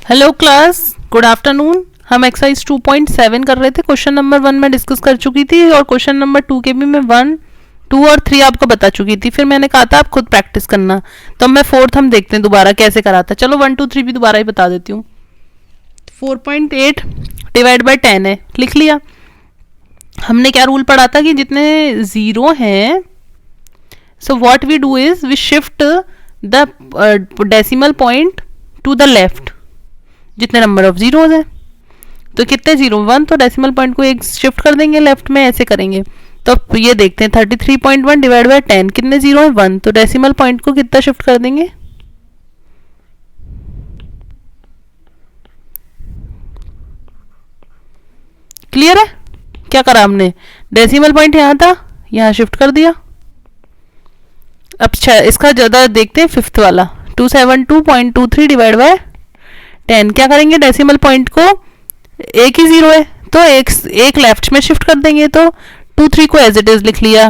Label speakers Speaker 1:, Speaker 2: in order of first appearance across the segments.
Speaker 1: Hello class, good afternoon. हम exercise 2.7 कर रहे थे। क्वेश्चन नंबर 1 में डिस्कस कर चुकी थी और क्वेश्चन नंबर 2 के भी मैं 1, 2 और 3 आपको बता चुकी थी। फिर मैंने कहा था आप खुद प्रैक्टिस करना, तो मैं 4th हम देखते हैं दोबारा कैसे करा था। चलो 1, 2, 3 भी दोबारा ही बता देती हूँ। 4.8 डिवाइड बाय 10 है, लिख लिया। हमने क्या रूल पढ़ा था कि जितने जीरो हैं, so what we do is we shift the decimal point to the left. जितने नंबर ऑफ जीरोज हैं, तो कितने जीरो 1, तो डेसिमल पॉइंट को एक शिफ्ट कर देंगे लेफ्ट में, ऐसे करेंगे। तो ये देखते हैं 33.1 डिवाइड बाय 10, कितने जीरो है 1, तो डेसिमल पॉइंट को कितना शिफ्ट कर देंगे, क्लियर है। क्या करा हमने, डेसिमल पॉइंट यहां था, यहां शिफ्ट कर दिया। अब इसका ज्यादा देखते हैं, फिफ्थ वाला 272.23 डिवाइड बाय 10। क्या करेंगे, डेसिमल पॉइंट को, एक ही जीरो है तो एक लेफ्ट में शिफ्ट कर देंगे, तो 2, 3 को एज इट इज लिख लिया।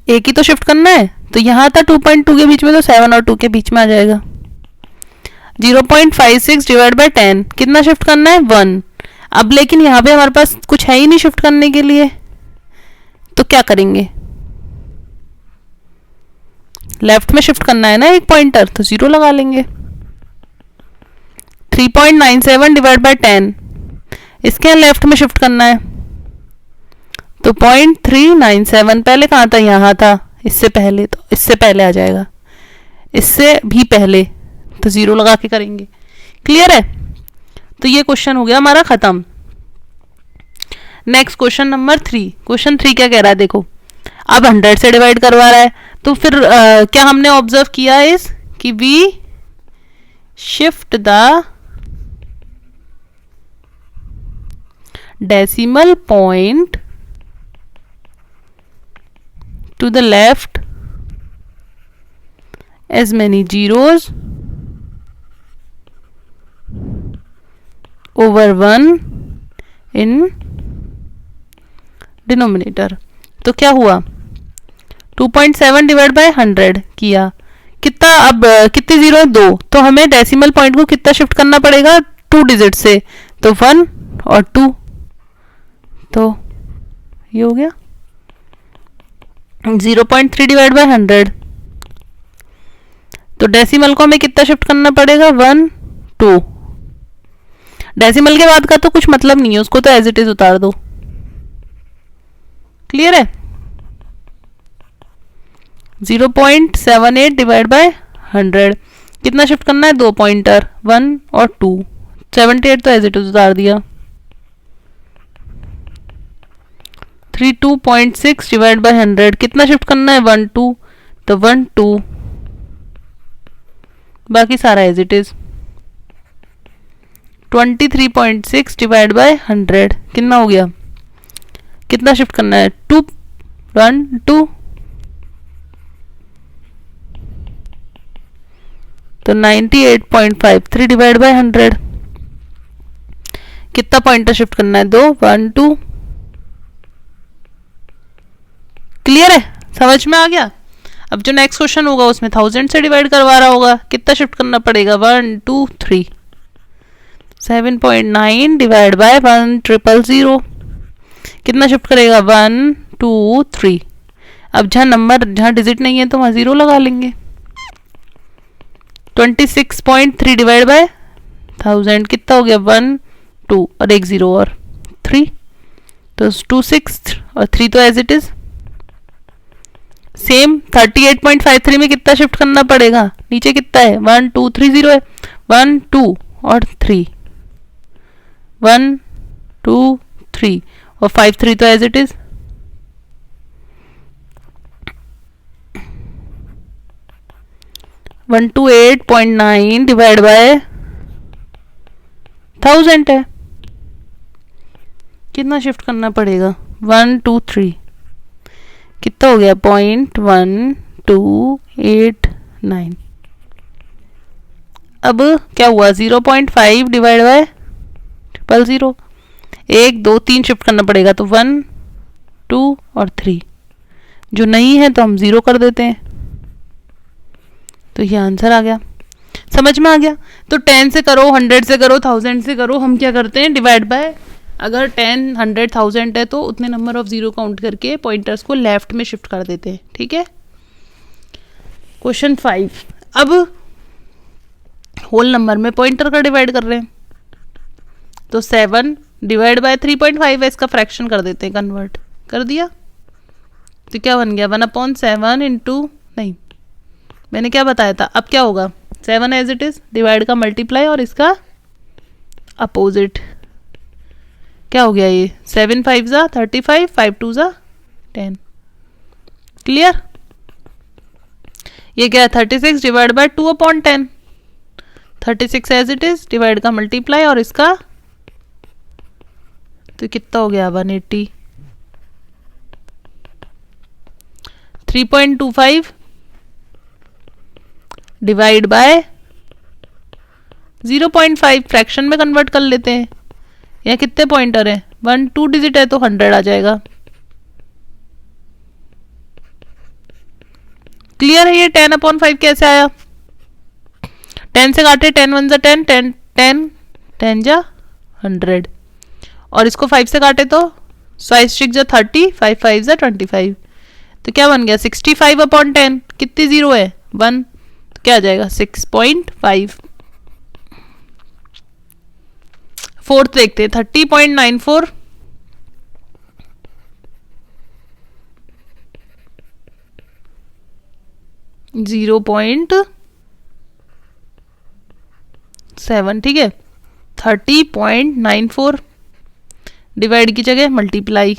Speaker 1: एक ही तो शिफ्ट करना है, तो यहां था 2.2 के बीच में, तो 7 और 2 के बीच में आ जाएगा। 0.56 डिवाइड बाय 10, कितना शिफ्ट करना है 1। अब लेकिन यहाँ पे हमारे पास कुछ है ही नहीं शिफ्ट करने के लिए, तो क्या करेंगे, लेफ्ट में शिफ्ट करना है ना एक पॉइंटर, तो 0 लगा लेंगे। 3.97 डिवाइड बाय 10, इसके लेफ्ट में शिफ्ट करना है, तो 0.397। पहले कहाँ था, यहाँ था, इससे पहले, तो इससे पहले आ जाएगा, इससे भी पहले, तो 0 लगा के करेंगे। क्लियर है। तो ये क्वेश्चन हो गया हमारा खत्म। Next question number 3। क्वेश्चन 3 क्या कह रहा है, देखो अब 100 से डिवाइड करवा रहा है, तो फिर क्या हमने ऑब्जर्व किया इस कि we shift the decimal point to the left as many zeros over 1 in denominator। तो क्या हुआ, 2.7 डिवाइड बाय 100 किया, कितना, अब कितने जीरो है 2, तो हमें डेसिमल पॉइंट को कितना शिफ्ट करना पड़ेगा 2 डिजिट से, तो 1 और 2, तो ये हो गया 0.3 डिवाइड बाय 100। तो डेसिमल को हमें कितना शिफ्ट करना पड़ेगा 1, 2। डेसिमल के बाद का तो कुछ मतलब नहीं है, उसको तो एज इट इज उतार दो। क्लियर है। 0.78 डिवाइड बाय 100, कितना शिफ्ट करना है 2 पॉइंटर, 1 और 2। 78 तो एज इट इज उतार दिया। 32.6 डिवाइड बाय 100, कितना शिफ्ट करना है 1, 2, तो 1, 2, बाकी सारा as it is. 23.6 divide by 100, कितना हो गया, कितना शिफ्ट करना है 2, 1, 2, तो 98.53 डिवाइड बाय 100, कितना पॉइंटर शिफ्ट करना है 2, 1, 2। क्लियर है, समझ में आ गया। अब जो नेक्स्ट क्वेश्चन होगा उसमें 1000 से डिवाइड करवा रहा होगा, कितना शिफ्ट करना पड़ेगा 1, 2, 3। 7.9 डिवाइड बाय 1,000, कितना शिफ्ट करेगा 1, 2, 3। अब जहाँ डिजिट नहीं है तो वहाँ 0 लगा लेंगे। 26.3 डिवाइड बाय 1000, कितना हो गया 1, 2 और एक 0 और 3, तो 2, 6 और 3 तो एज इट इज। सेम 38.53 में कितना शिफ्ट करना पड़ेगा, नीचे कितना है 1, 2, 3 0 है, 1, 2 और 3, 1, 2, 3 और 5, 3 तो as it is. One 128.9 divide by 1000 है, कितना शिफ्ट करना पड़ेगा 1, 2, 3, कितना हो गया 0.1289। अब क्या हुआ 0.5 डिवाइड बाय 000, 1, 2, 3 शिफ्ट करना पड़ेगा, तो 1, 2 और 3। जो नहीं है तो हम 0 कर देते हैं, तो ये आंसर आ गया। समझ में आ गया? तो 10 से करो, 100 से करो, 1000 से करो, हम क्या करते हैं डिवाइड बाय, अगर 10, 100, 1000 है तो उतने नंबर ऑफ जीरो काउंट करके पॉइंटर्स को लेफ्ट में शिफ्ट कर देते हैं। ठीक है, क्वेश्चन 5। अब होल नंबर में पॉइंटर का डिवाइड कर रहे हैं, तो 7 डिवाइड बाय 3.5 है, इसका फ्रैक्शन कर देते हैं, कन्वर्ट कर दिया, तो क्या बन गया 1/7 इंटू, नहीं मैंने क्या बताया था, अब क्या होगा 7 एज इट इज, डिवाइड का मल्टीप्लाई और इसका अपोजिट, क्या हो गया ये 7 5 जा 35, 5 2 जा 10। क्लियर? ये क्या है 36 divide by 2/10, 36 as it is, divide का मल्टीप्लाई और इसका, तो कितना हो गया 180। 3.25 डिवाइड बाय 0.5, फ्रैक्शन में कन्वर्ट कर लेते हैं। यहाँ कितने पॉइंटर हैं, 1 2 डिजिट है तो 100 आ जाएगा। क्लियर है? ये 10/5 कैसे आया, 10 से काटे, 10 1 जा 10, 10 10 10 जा 100, और इसको 5 से काटे तो 5 6 जा 30, 5 5 जा 25, तो क्या बन गया 65/10, कितनी जीरो है 1, तो क्या आ जाएगा 6.5। फोर्थ देखते हैं 30.94, .7, ठीक है 30.94 डिवाइड की जगह मल्टीप्लाई,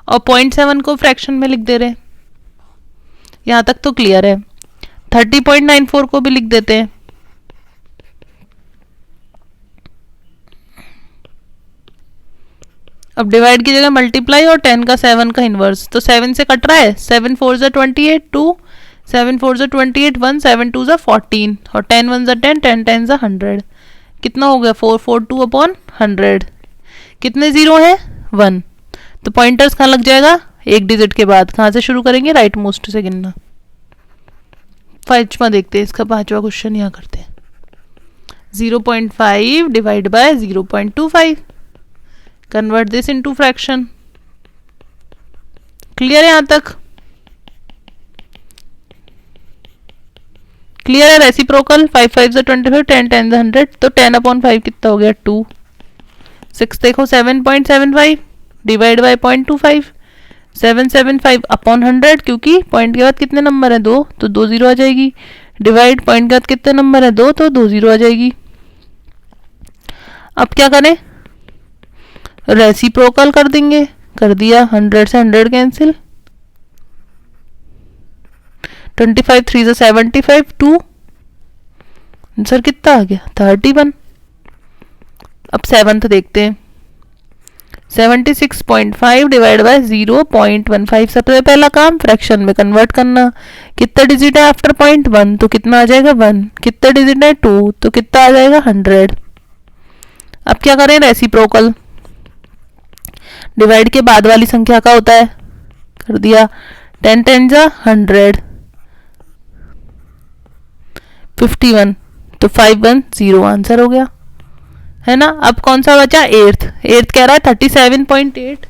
Speaker 1: और 0.7 को फ्रैक्शन में लिख दे रहे हैं। यहां तक तो क्लियर है। 30.94 को भी लिख देते हैं, अब डिवाइड की जगह मल्टीप्लाई और 10 का 7 का इनवर्स, तो 7 से कट रहा है, 7 4 जा 28, 2 7 4 जा 28, 1 7 2 जा 14, और 10 1 जा 10, 10 10 जा 100, कितना हो गया 442/100, कितने जीरो हैं 1, तो पॉइंटर्स कहाँ लग जाएगा, एक डिजिट के बाद। कहाँ से शुरू करेंगे, राइट मोस्ट से गिनना। 5वां देखते हैं, इसका 5वां क्वेश्चन यहाँ करते हैं। 0.5 divide by 0.25, convert this into fraction. Clear है यहाँ तक? क्लियर है? रेसिप्रोकल 5 5 जा 25, 10 10 जा 100, तो 10/5 कितना हो गया 2। 6 देखो 7.75 डिवाइड बाय 0.25, 775/100, क्योंकि पॉइंट के बाद कितने नंबर है 2, तो 2 जीरो आ जाएगी, डिवाइड पॉइंट के बाद कितने नंबर है 2, तो 2 जीरो आ जाएगी। अब क्या करें, रेसिप्रोकल कर देंगे, कर दिया, 100 से 100 कैंसिल, 25 3 से 75, 2 आंसर कितना आ गया 31। अब 7th देखते हैं, 76.5 डिवाइड बाय 0.15, सबसे पहला काम फ्रैक्शन में कन्वर्ट करना। कितना डिजिट है आफ्टर पॉइंट 1, तो कितना आ जाएगा 1, कितना डिजिट है 2, तो कितना आ जाएगा 100। अब क्या करें, रेसिप्रोकल, डिवाइड के बाद वाली संख्या का होता है, कर दिया, 10 10 जा 100, 51, तो 510 आंसर हो गया, है ना। अब कौन सा बचा, 8th कह रहा है 37.8,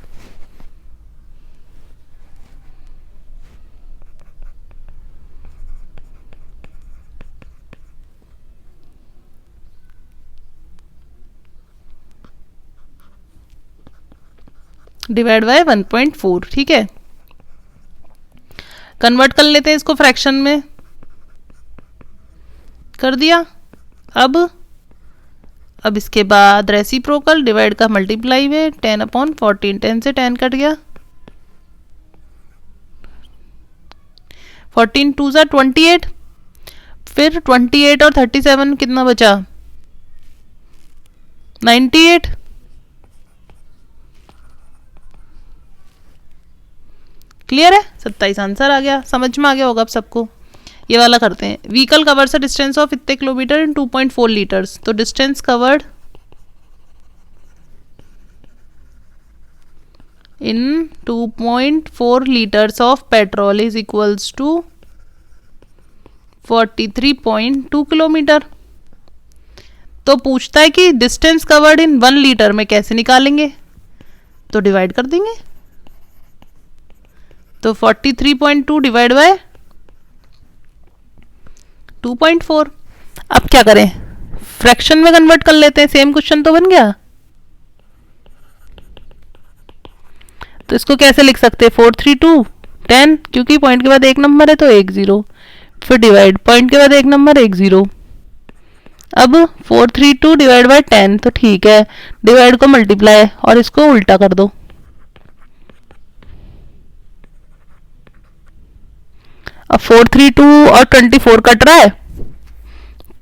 Speaker 1: डिवाइड बाय 1.4, ठीक है। कन्वर्ट कर लेते हैं इसको फ्रैक्शन में, कर दिया। अब इसके बाद रेसिप्रोकल, डिवाइड का मल्टीप्लाई में 10/14, 10 से 10 कट गया, 14 2 जा 28, फिर 28 और 37 कितना बचा 98। क्लियर है? 27 आंसर आ गया, समझ में आ गया होगा अब सबको। ये वाला करते हैं, vehicle covers a distance of इतने किलोमीटर इन 2.4 लीटर्स, तो distance covered in 2.4 litres of petrol is equals to 43.2 kilometre. तो पूछता है कि डिस्टेंस कवर्ड इन 1 लीटर में कैसे निकालेंगे, तो डिवाइड कर देंगे। तो 43.2 डिवाइड बाय 2.4। अब क्या करें, फ्रैक्शन में कन्वर्ट कर लेते हैं, सेम क्वेश्चन तो बन गया। तो इसको कैसे लिख सकते हैं, 432 10, क्योंकि पॉइंट के बाद एक नंबर है तो 1 0, फिर डिवाइड, पॉइंट के बाद एक नंबर 1 0। अब 432 डिवाइड बाय 10, तो ठीक है, डिवाइड को मल्टीप्लाई और इसको उल्टा कर दो। अब 432 और 24 कट रहा है,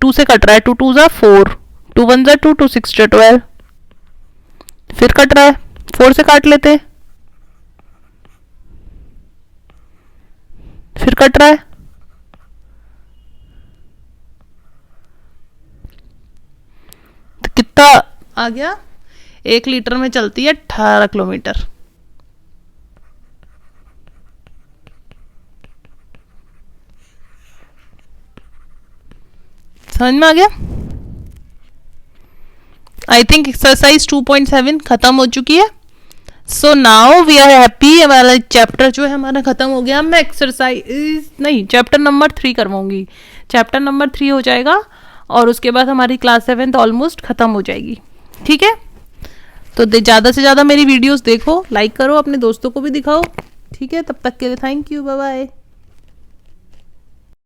Speaker 1: 2 से कट रहा है, 2 2 जा 4, 2 1 जा 2, 2 6 जा 12, फिर कट रहा है, 4 से काट लेते हैं, फिर कट रहा है, तो कितना आ गया, 1 लीटर में चलती है 18 किलोमीटर। समझ में आ गया। आई थिंक एक्सरसाइज 2.7 खत्म हो चुकी है। So now we are happy, हमारा चैप्टर जो है हमारा खत्म हो गया। मैं एक्सरसाइज नहीं, चैप्टर नंबर 3 करवाऊंगी, चैप्टर नंबर 3 हो जाएगा और उसके बाद हमारी क्लास 7 ऑलमोस्ट खत्म हो जाएगी। ठीक है, तो ज़्यादा से ज़्यादा मेरी वीडियोस देखो, लाइक करो, अपने दोस्तों को भी दिखाओ। ठीक है, तब तक के लिए थैंक यू, बाय बाय।